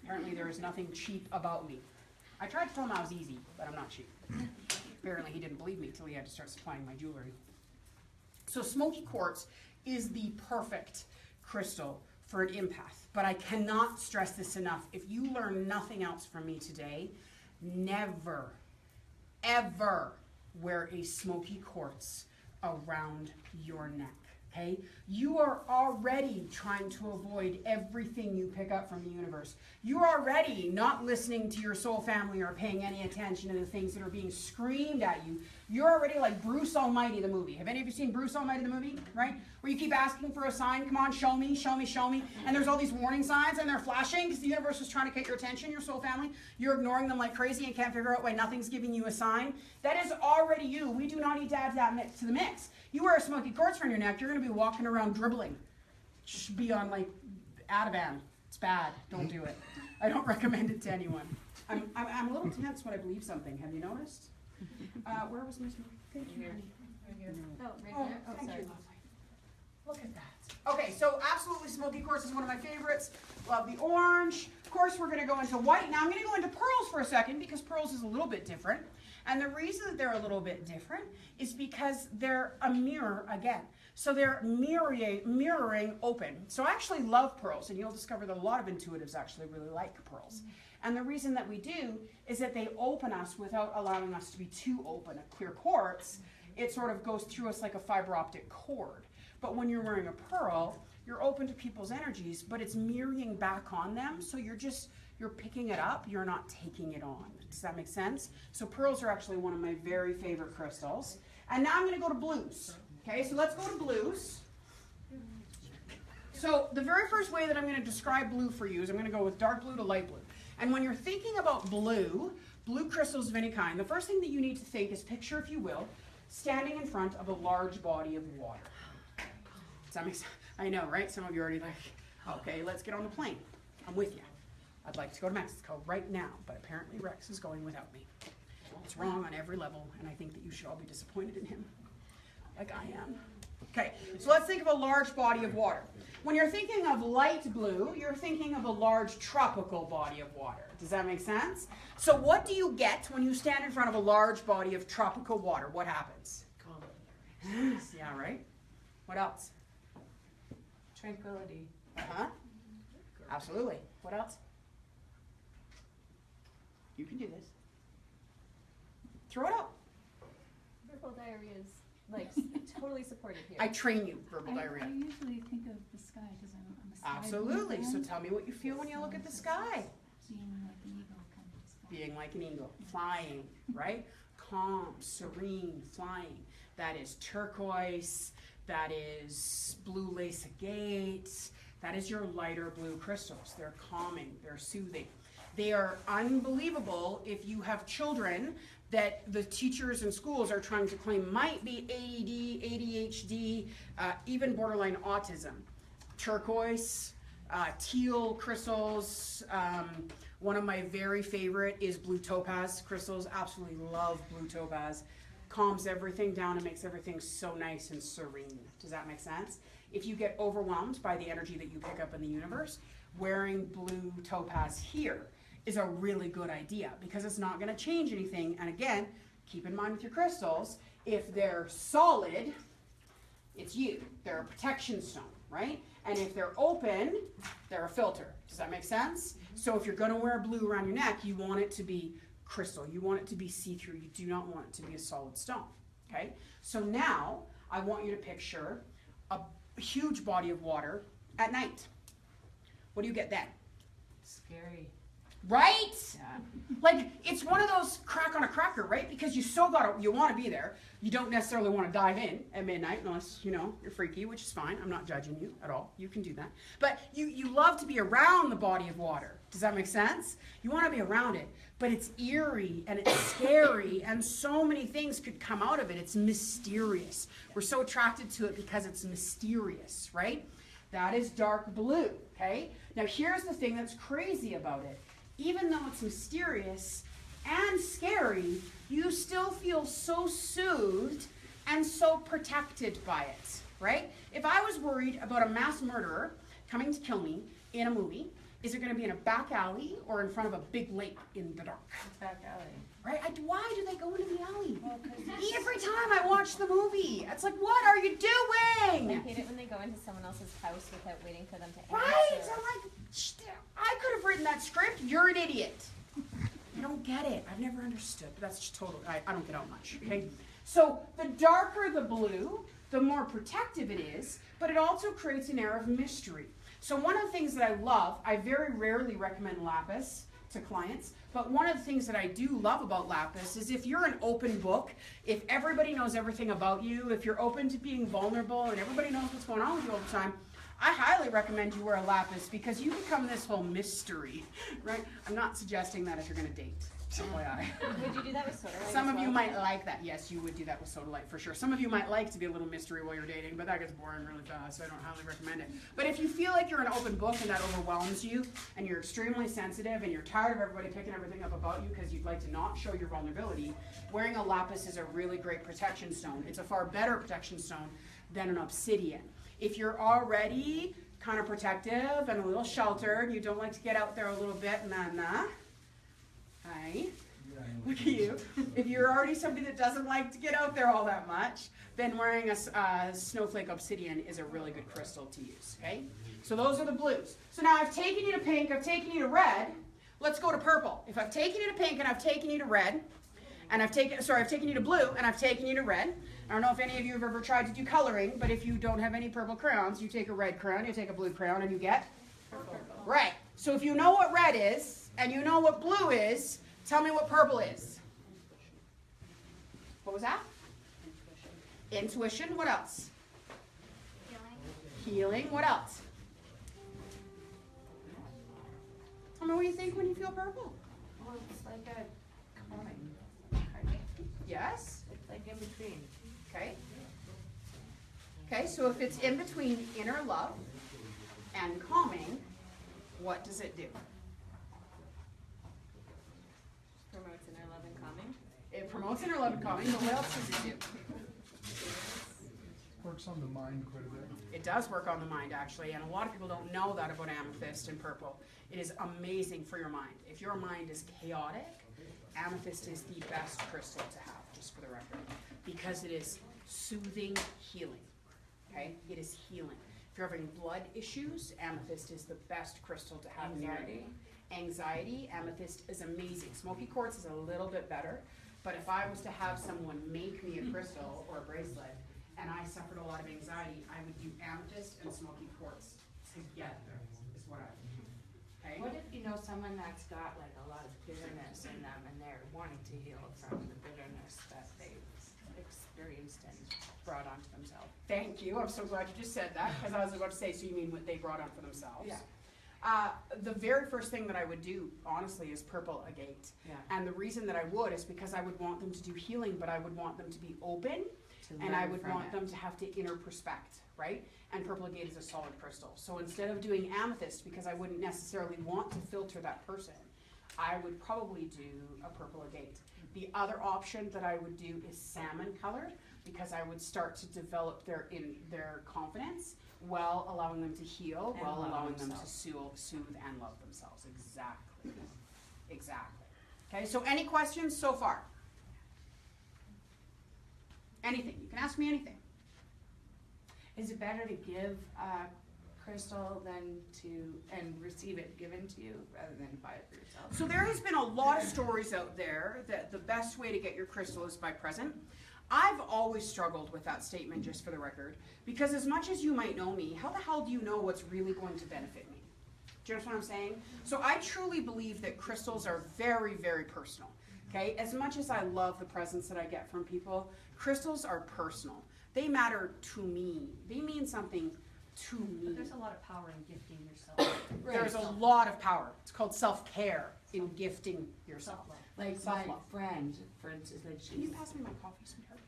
apparently there is nothing cheap about me. I tried to tell him I was easy, but I'm not cheap. Apparently he didn't believe me till he had to start supplying my jewelry. So smoky quartz is the perfect crystal for an empath. But I cannot stress this enough. If you learn nothing else from me today, never, ever wear a smoky quartz around your neck. Okay? You are already trying to avoid everything you pick up from the universe. You're already not listening to your soul family or paying any attention to the things that are being screamed at you. You're already like Bruce Almighty, the movie. Have any of you seen Bruce Almighty, the movie? Right? Where you keep asking for a sign. Come on, show me, show me, show me. And there's all these warning signs and they're flashing because the universe is trying to get your attention, your soul family. You're ignoring them like crazy and can't figure out why nothing's giving you a sign. That is already you. We do not need to add that to the mix. You wear a smoky quartz around your neck, you're going to be walking around dribbling. Just be on like Ativan. It's bad. Don't do it. I don't recommend it to anyone. I'm a little tense when I believe something. Have you noticed? Where was my smoky? Thank you. Oh, right Oh, there. Oh, thank sorry. you, lovely. Look at that. Okay, so absolutely smoky quartz is one of my favorites. Love the orange. Of course, we're going to go into white. Now I'm going to go into pearls for a second because pearls is a little bit different. And the reason that they're a little bit different is because they're a mirror again. So they're mirroring open. So I actually love pearls, and you'll discover that a lot of intuitives actually really like pearls. And the reason that we do is that they open us without allowing us to be too open. A clear quartz, it sort of goes through us like a fiber optic cord. But when you're wearing a pearl, you're open to people's energies, but it's mirroring back on them. So you're picking it up, you're not taking it on. Does that make sense? So pearls are actually one of my very favorite crystals. And now I'm going to go to blues. Okay, so let's go to blues. So the very first way that I'm going to describe blue for you is I'm going to go with dark blue to light blue. And when you're thinking about blue crystals of any kind, the first thing that you need to think is picture, if you will, standing in front of a large body of water. Does that make sense? I know, right? Some of you are already like, okay, let's get on the plane. I'm with you. I'd like to go to Mexico right now, but apparently Rex is going without me. It's wrong on every level, and I think that you should all be disappointed in him, like I am. Okay, so let's think of a large body of water. When you're thinking of light blue, you're thinking of a large tropical body of water. Does that make sense? So what do you get when you stand in front of a large body of tropical water? What happens? Yeah, right? What else? Tranquility. Uh-huh. Absolutely. What else? You can do this. Throw it out. Verbal diarrhea is like totally supported here. I train you, verbal diarrhea. I usually think of the sky because I'm a sky Absolutely. blue So fan. tell me what you feel when you look at the sky. Being like an eagle kind of sky. Being like an eagle, flying, right? Calm, serene, flying. That is turquoise. That is blue lace agate. That is your lighter blue crystals. They're calming. They're soothing. They are unbelievable if you have children that the teachers in schools are trying to claim might be ADD, ADHD, even borderline autism. Turquoise, teal crystals. One of my very favorite is blue topaz crystals. Absolutely love blue topaz. Calms everything down and makes everything so nice and serene. Does that make sense? If you get overwhelmed by the energy that you pick up in the universe, wearing blue topaz here is a really good idea because it's not going to change anything. And again, keep in mind with your crystals, if they're solid, it's you. They're a protection stone, right? And if they're open, they're a filter. Does that make sense? So if you're going to wear blue around your neck, you want it to be crystal. You want it to be see-through. You do not want it to be a solid stone, okay? So now I want you to picture a huge body of water at night. What do you get then? Scary. Right? Yeah. Like, it's one of those crack on a cracker, right? Because you want to be there. You don't necessarily want to dive in at midnight unless, you're freaky, which is fine. I'm not judging you at all. You can do that. But you love to be around the body of water. Does that make sense? You want to be around it. But it's eerie and it's scary and so many things could come out of it. It's mysterious. We're so attracted to it because it's mysterious, right? That is dark blue, okay? Now here's the thing that's crazy about it. Even though it's mysterious and scary, you still feel so soothed and so protected by it, right? If I was worried about a mass murderer coming to kill me in a movie, is it gonna be in a back alley or in front of a big lake in the dark? Back alley. Right? Why do they go into the alley? Well, 'cause Every time I watch the movie, it's like, what are you I doing? hate it when they go into someone else's house without waiting for them to answer. Right? I'm like, I could have written that script. You're an idiot. I don't get it. I've never understood. But that's just total. I don't get out much. Okay. So the darker the blue, the more protective it is, but it also creates an air of mystery. So one of the things that I love, I very rarely recommend lapis to clients, but one of the things that I do love about lapis is if you're an open book, if everybody knows everything about you, if you're open to being vulnerable and everybody knows what's going on with you all the time, I highly recommend you wear a lapis because you become this whole mystery, right? I'm not suggesting that if you're gonna date, FYI. Would you do that with soda light Some as of you well? might like that. Yes, you would do that with soda light for sure. Some of you might like to be a little mystery while you're dating, but that gets boring really fast, so I don't highly recommend it. But if you feel like you're an open book and that overwhelms you, and you're extremely sensitive, and you're tired of everybody picking everything up about you because you'd like to not show your vulnerability, wearing a lapis is a really great protection stone. It's a far better protection stone than an obsidian. If you're already kind of protective and a little sheltered, you don't like to get out there a little bit, hi. Look at you. If you're already somebody that doesn't like to get out there all that much, then wearing a snowflake obsidian is a really good crystal to use, okay? So those are the blues. So now I've taken you to pink, I've taken you to red. Let's go to purple. If I've taken you to pink and I've taken you to red, and I've taken you to blue and I've taken you to red. I don't know if any of you have ever tried to do coloring, but if you don't have any purple crayons, you take a red crayon, you take a blue crayon, and you get purple. Right. So if you know what red is and you know what blue is, tell me what purple is. What was that? Intuition. What else? Healing. What else? Tell me what you think when you feel purple. Well, it's like a calming. Yes? It's like in between. Okay. Okay, so if it's in between inner love and calming, what does it do? Promotes inner love and calming. It promotes inner love and calming, but what else does it do? Works on the mind quite a bit. It does work on the mind, actually, and a lot of people don't know that about amethyst and purple. It is amazing for your mind. If your mind is chaotic, amethyst is the best crystal to have, just for the record, because it is soothing, healing. Okay? It is healing. If you're having blood issues, amethyst is the best crystal to have in your Anxiety? Anxiety, amethyst is amazing. Smoky quartz is a little bit better, but if I was to have someone make me a crystal or a bracelet, and I suffered a lot of anxiety, I would do amethyst and smoky quartz together, is what I would do. Okay? What if you know someone that's got like a lot of bitterness in them and they're wanting to heal from the bitterness that they've experienced and brought onto themselves? Thank you. I'm so glad you just said that, because I was about to say, so you mean what they brought on for themselves? Yeah. The very first thing that I would do, honestly, is purple agate. Yeah. And the reason that I would is because I would want them to do healing, but I would want them to be open, and I would want them to have to inner perspect, right? And purple agate is a solid crystal. So instead of doing amethyst, because I wouldn't necessarily want to filter that person, I would probably do a purple agate. The other option that I would do is salmon color, because I would start to develop their confidence while allowing them to heal, And while love allowing them to themselves. soothe and love themselves. Exactly. Exactly. Okay, so any questions so far? Anything. You can ask me anything. Is it better to give a crystal than to, and receive it given to you rather than buy it for yourself? So there has been a lot of stories out there that the best way to get your crystal is by present. I've always struggled with that statement, just for the record, because as much as you might know me, how the hell do you know what's really going to benefit me? Do you understand what I'm saying? So I truly believe that crystals are very, very personal. Okay, as much as I love the presents that I get from people, crystals are personal. They matter to me. They mean something to me. But there's a lot of power in gifting yourself. There's a lot of power. It's called self-care in gifting yourself. Self-love. Like my friend, for instance, like Can you she's, pass me my coffee, sweetheart?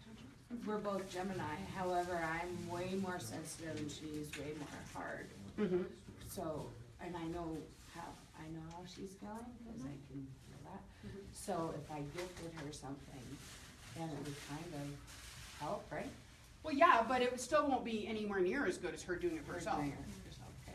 we're both Gemini, however, I'm way more sensitive and she's way more hard. Mm-hmm. So, and I know how she's feeling, cause I can feel that. So if I gifted her something, then it would kind of help, right? Well, yeah, but it still won't be anywhere near as good as her doing it for herself. Okay.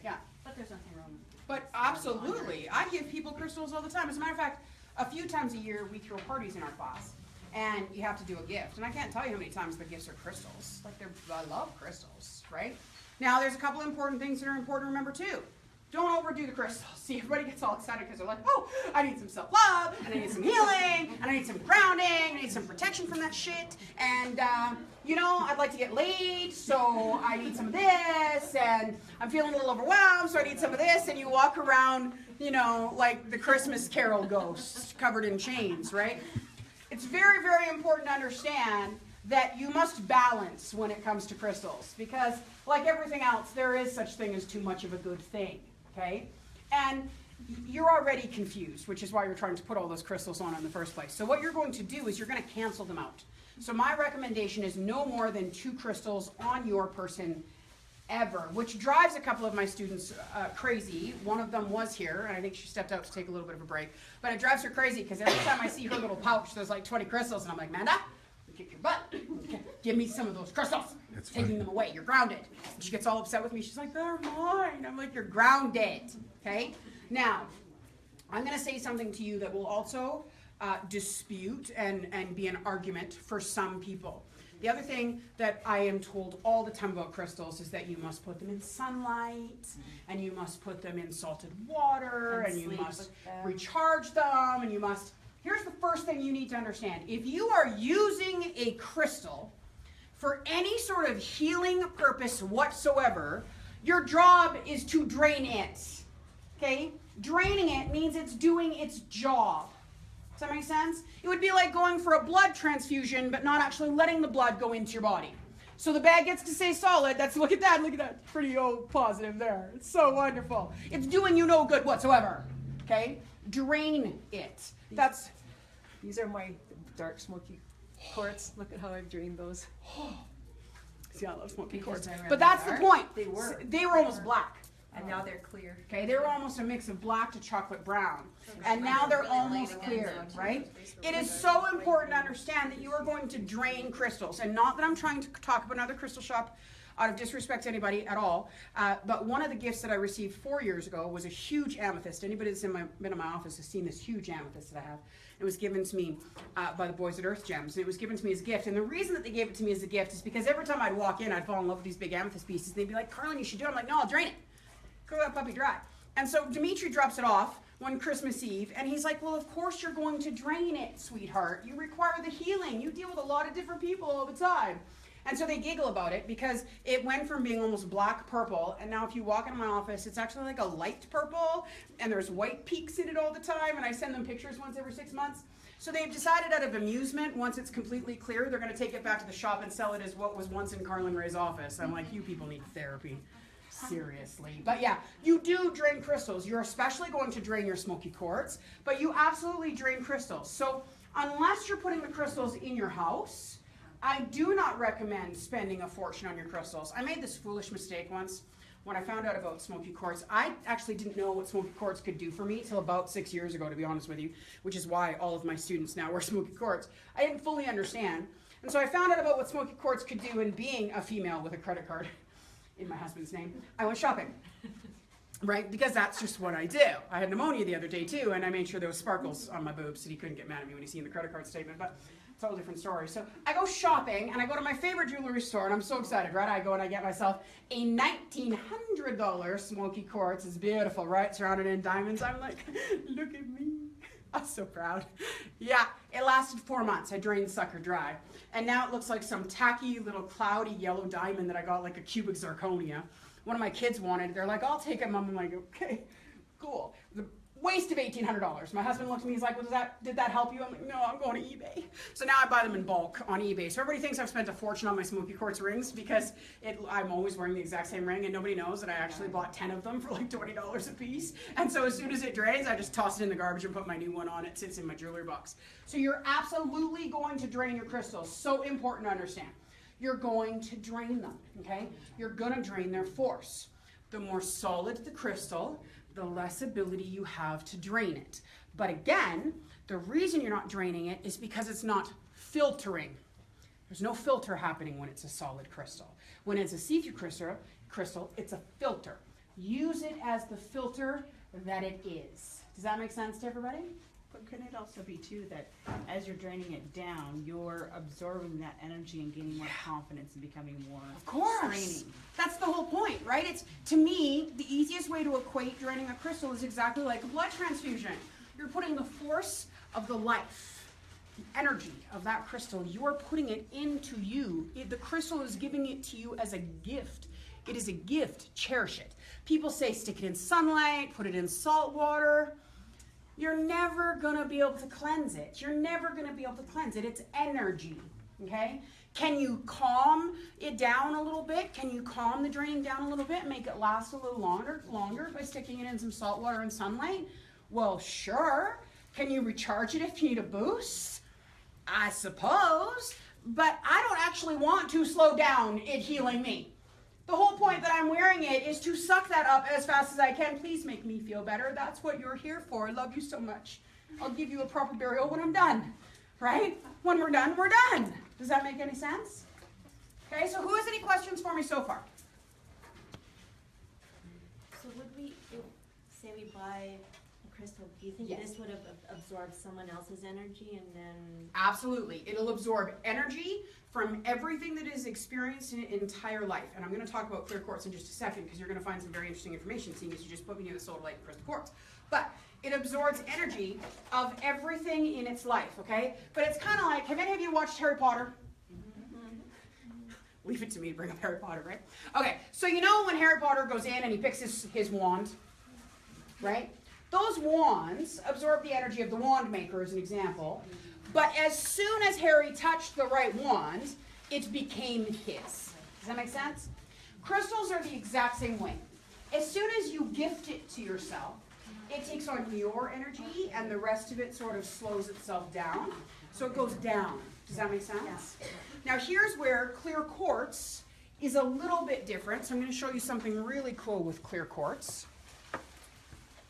Yeah, But there's nothing wrong with it. but absolutely. I give people crystals all the time. As a matter of fact, a few times a year we throw parties in our class and you have to do a gift. And I can't tell you how many times the gifts are crystals. Like I love crystals, right? Now there's a couple important things that are important to remember too. Don't overdo the crystals. See, everybody gets all excited because they're like, oh, I need some self-love, and I need some healing, and I need some grounding, I need some protection from that shit, and, you know, I'd like to get laid, so I need some of this, and I'm feeling a little overwhelmed, so I need some of this, and you walk around, you know, like the Christmas Carol ghost covered in chains, right? It's very, very important to understand that you must balance when it comes to crystals, because like everything else, there is such thing as too much of a good thing. Okay? And you're already confused, which is why you're trying to put all those crystals on in the first place. So what you're going to do is you're going to cancel them out. So my recommendation is no more than 2 crystals on your person ever, which drives a couple of my students crazy. One of them was here, and I think she stepped out to take a little bit of a break. But it drives her crazy because every time I see her little pouch, there's like 20 crystals, and I'm like, Amanda, kick your butt. Give me some of those crystals. That's Taking fine. them away. You're grounded. And she gets all upset with me. She's like, they're mine. I'm like, you're grounded. Okay? Now, I'm going to say something to you that will also dispute and be an argument for some people. The other thing that I am told all the time about crystals is that you must put them in sunlight, and you must put them in salted water, and you sleep must with them. recharge them, and you must... Here's the first thing you need to understand. If you are using a crystal for any sort of healing purpose whatsoever, your job is to drain it. Okay? Draining it means it's doing its job. Does that make sense? It would be like going for a blood transfusion, but not actually letting the blood go into your body. So the bag gets to stay solid. Look at that. Pretty positive there. It's so wonderful. It's doing you no good whatsoever. Okay? Drain it. These are my dark smoky quartz. Look at how I've drained those. See, I love smoky Because quartz. they were But that's the dark? point. They were. They were almost black. And now they're clear. Okay, they were almost a mix of black to chocolate brown. And now they're almost clear, right? It is so important to understand that you are going to drain crystals. And not that I'm trying to talk about another crystal shop out of disrespect to anybody at all, but one of the gifts that I received 4 years ago was a huge amethyst. Anybody that's been in my office has seen this huge amethyst that I have. It was given to me by the boys at Earth Gems, and it was given to me as a gift. And the reason that they gave it to me as a gift is because every time I'd walk in, I'd fall in love with these big amethyst pieces. They'd be like, Kjarlune, you should do it. I'm like, no, I'll drain it. Go that puppy dry. And so Dimitri drops it off one Christmas Eve, and he's like, well, of course you're going to drain it, sweetheart. You require the healing. You deal with a lot of different people all the time. And so they giggle about it because it went from being almost black purple, and now if you walk into my office, it's actually like a light purple, and there's white peaks in it all the time, and I send them pictures once every 6 months. So they've decided out of amusement, once it's completely clear, they're going to take it back to the shop and sell it as what was once in Kjarlune Ray's office. I'm like, you people need therapy. Seriously. But yeah, you do drain crystals. You're especially going to drain your smoky quartz, but you absolutely drain crystals. So unless you're putting the crystals in your house, I do not recommend spending a fortune on your crystals. I made this foolish mistake once when I found out about smoky quartz. I actually didn't know what smoky quartz could do for me till about 6 years ago, to be honest with you, which is why all of my students now wear smoky quartz. I didn't fully understand. And so I found out about what smoky quartz could do, and being a female with a credit card in my husband's name, I went shopping, right? Because that's just what I do. I had pneumonia the other day too, and I made sure there was sparkles on my boobs so he couldn't get mad at me when he seen the credit card statement, but it's a whole different story. So I go shopping, and I go to my favorite jewelry store, and I'm so excited, right? I go and I get myself a $1,900 smoky quartz. It's beautiful, right? Surrounded in diamonds. I'm like, look at me. I'm so proud. Yeah, it lasted 4 months. I drained the sucker dry. And now it looks like some tacky little cloudy yellow diamond that I got like a cubic zirconia. One of my kids wanted it. They're like, I'll take it, Mom. I'm like, okay, cool. Waste of $1,800. My husband looked at me, he's like, well, did that help you? I'm like, no, I'm going to eBay. So now I buy them in bulk on eBay. So everybody thinks I've spent a fortune on my smoky quartz rings because I'm always wearing the exact same ring, and nobody knows that I actually bought 10 of them for like $20 a piece. And so as soon as it drains, I just toss it in the garbage and put my new one on. It sits in my jewelry box. So you're absolutely going to drain your crystals. So important to understand. You're going to drain them, okay? You're going to drain their force. The more solid the crystal, the less ability you have to drain it. But again, the reason you're not draining it is because it's not filtering. There's no filter happening when it's a solid crystal. When it's a see-through crystal, it's a filter. Use it as the filter that it is. Does that make sense to everybody? But couldn't it also be too that as you're draining it down, you're absorbing that energy and gaining more confidence and becoming more straining? That's the whole point, right? It's, to me, the easiest way to equate draining a crystal is exactly like a blood transfusion. You're putting the force of the life, the energy of that crystal, you are putting it into you. The crystal is giving it to you as a gift. It is a gift. Cherish it. People say stick it in sunlight, put it in salt water. You're never gonna be able to cleanse it. You're never gonna be able to cleanse it. It's energy, okay? Can you calm it down a little bit? Can you calm the draining down a little bit, make it last a little longer by sticking it in some salt water and sunlight? Well, sure. Can you recharge it if you need a boost? I suppose, but I don't actually want to slow down it healing me. The whole point that I'm wearing it is to suck that up as fast as I can. Please make me feel better. That's what you're here for. I love you so much. I'll give you a proper burial when I'm done, right? When we're done, we're done. Does that make any sense? Okay, so who has any questions for me so far? So would we, if, say we buy a crystal, do you think Yes. this would have absorbed someone else's energy and then? Absolutely. It'll absorb energy from everything that is experienced in an entire life. And I'm going to talk about clear quartz in just a second because you're going to find some very interesting information seeing as you just put me near the soul light crystal quartz. But it absorbs energy of everything in its life, okay? But it's kind of like, have any of you watched Harry Potter? Leave it to me to bring up Harry Potter, right? Okay, so you know when Harry Potter goes in and he picks his wand, right? Those wands absorb the energy of the wand maker as an example. But as soon as Harry touched the right wand, it became his. Does that make sense? Crystals are the exact same way. As soon as you gift it to yourself, it takes on your energy and the rest of it sort of slows itself down. So it goes down. Does that make sense? Yeah. Now here's where clear quartz is a little bit different. So I'm going to show you something really cool with clear quartz.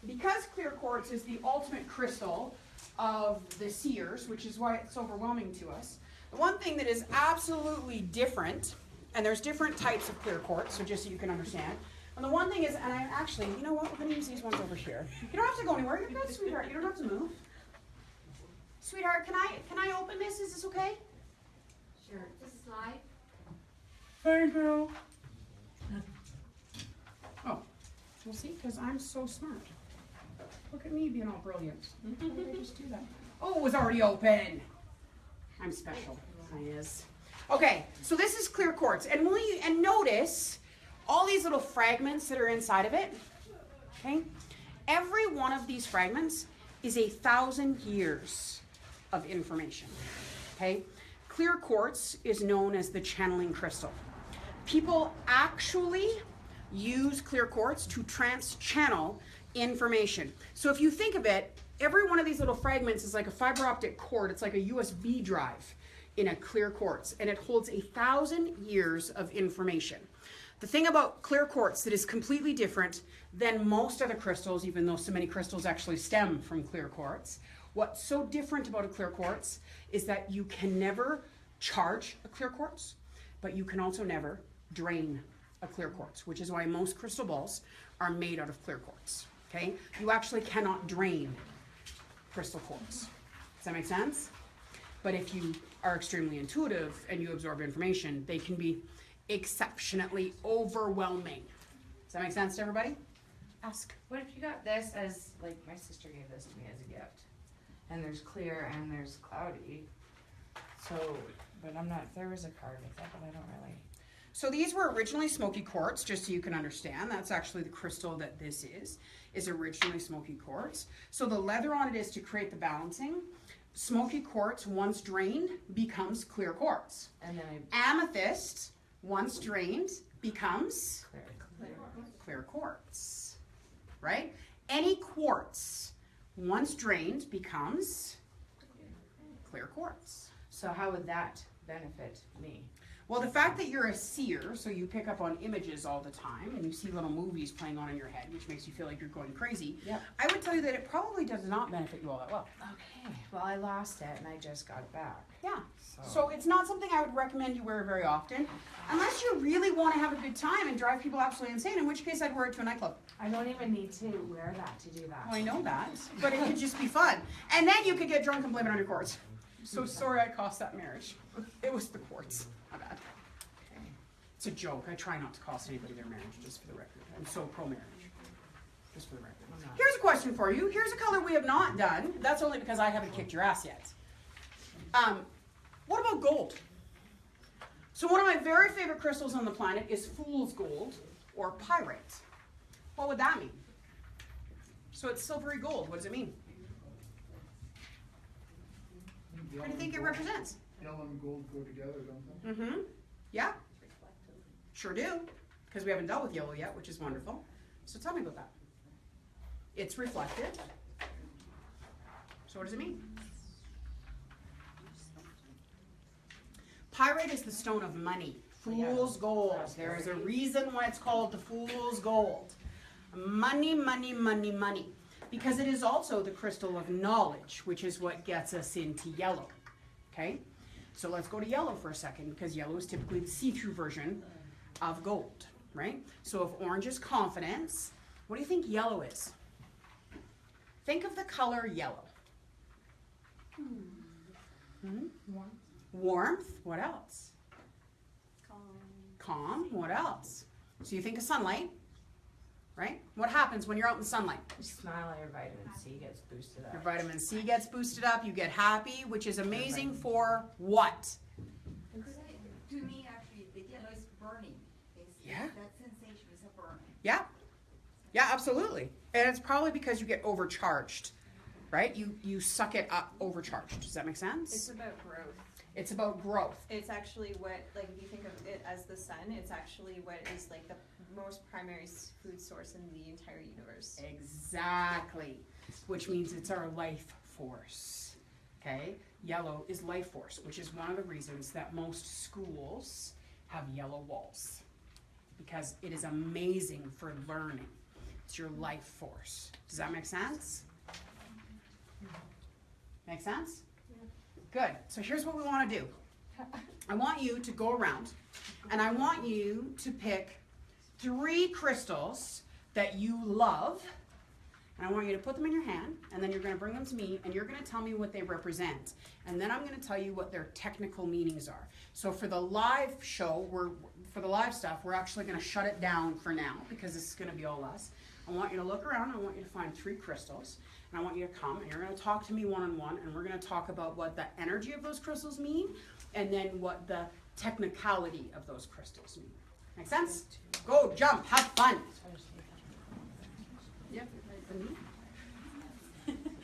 Because clear quartz is the ultimate crystal of the seers, which is why it's overwhelming to us, the one thing that is absolutely different, and there's different types of clear quartz, so just so you can understand, and the one thing is, and I actually, you know what, we're going to use these ones over here. You don't have to go anywhere, you're good, sweetheart, you don't have to move. Sweetheart, can I open this, is this okay? Sure, just slide. Thank you. Oh, well see, because I'm so smart. Look at me being all brilliant. Why did I just do that? Oh, it was already open. I'm special. I is. Okay, so this is clear quartz. And notice all these little fragments that are inside of it. Okay? Every one of these fragments is 1,000 years of information. Okay? Clear quartz is known as the channeling crystal. People actually use clear quartz to trans-channel information. So if you think of it, every one of these little fragments is like a fiber optic cord. It's like a USB drive in a clear quartz, and it holds 1,000 years of information. The thing about clear quartz that is completely different than most other crystals, even though so many crystals actually stem from clear quartz, what's so different about a clear quartz is that you can never charge a clear quartz, but you can also never drain a clear quartz, which is why most crystal balls are made out of clear quartz. Okay? You actually cannot drain crystal quartz. Does that make sense? But if you are extremely intuitive and you absorb information, they can be exceptionally overwhelming. Does that make sense to everybody? Ask. What if you got this as, like, my sister gave this to me as a gift, and there's clear and there's cloudy, so, but I'm not, there was a card with that, but I don't really. So these were originally smoky quartz, just so you can understand. That's actually the crystal that this is originally smoky quartz. So the leather on it is to create the balancing. Smoky quartz, once drained, becomes clear quartz. And then Amethyst, once drained, becomes clear. clear quartz, right? Any quartz, once drained, becomes clear quartz. So how would that benefit me? Well, the fact that you're a seer, so you pick up on images all the time, and you see little movies playing on in your head, which makes you feel like you're going crazy, Yep. I would tell you that it probably does not benefit you all that well. Okay, well, I lost it and I just got it back. Yeah. So it's not something I would recommend you wear very often, unless you really want to have a good time and drive people absolutely insane, in which case I'd wear it to a nightclub. I don't even need to wear that to do that. Well, I know that, but it could just be fun. And then you could get drunk and blame it on your quartz. So sorry I cost that marriage. It was the quartz. My bad. It's a joke. I try not to cost anybody their marriage, just for the record. I'm so pro-marriage. Just for the record. Here's a question for you. Here's a color we have not done. That's only because I haven't kicked your ass yet. What about gold? So one of my very favorite crystals on the planet is fool's gold, or pyrite. What would that mean? So it's silvery gold. What does it mean? What do you think it represents? Yellow and gold go together, don't they? Mm-hmm. Yeah. Sure do. Because we haven't dealt with yellow yet, which is wonderful. So tell me about that. It's reflected. So what does it mean? Pyrite is the stone of money. Fool's gold. There is a reason why it's called the fool's gold. Money, money, money, money. Because it is also the crystal of knowledge, which is what gets us into yellow. Okay? So let's go to yellow for a second, because yellow is typically the see-through version of gold, right? So if orange is confidence, what do you think yellow is? Think of the color yellow. Warmth. What else? Calm. What else? So you think of sunlight, right? What happens when you're out in sunlight? You smile and your vitamin C gets boosted up. Your vitamin C gets boosted up, you get happy, which is amazing for what? To me, actually, the yellow is burning. Yeah. That sensation is a burn. Yeah. Yeah, absolutely. And it's probably because you get overcharged, right? You suck it up overcharged. Does that make sense? It's about growth. It's about growth. It's actually what, like, if you think of it as the sun, it's actually what is like the most primary food source in the entire universe. Exactly. Which means it's our life force. Okay? Yellow is life force, which is one of the reasons that most schools have yellow walls. Because it is amazing for learning. It's your life force. Does that make sense? Make sense? Good. So here's what we want to do. I want you to go around, and I want you to pick 3 crystals that you love, and I want you to put them in your hand, and then you're going to bring them to me, and you're going to tell me what they represent. And then I'm going to tell you what their technical meanings are. So for the live show, for the live stuff, we're actually going to shut it down for now, because this is going to be all us. I want you to look around, I want you to find 3 crystals, and I want you to come, and you're going to talk to me one-on-one, and we're going to talk about what the energy of those crystals mean, and then what the technicality of those crystals mean. Make sense? Go, jump, have fun. Yep.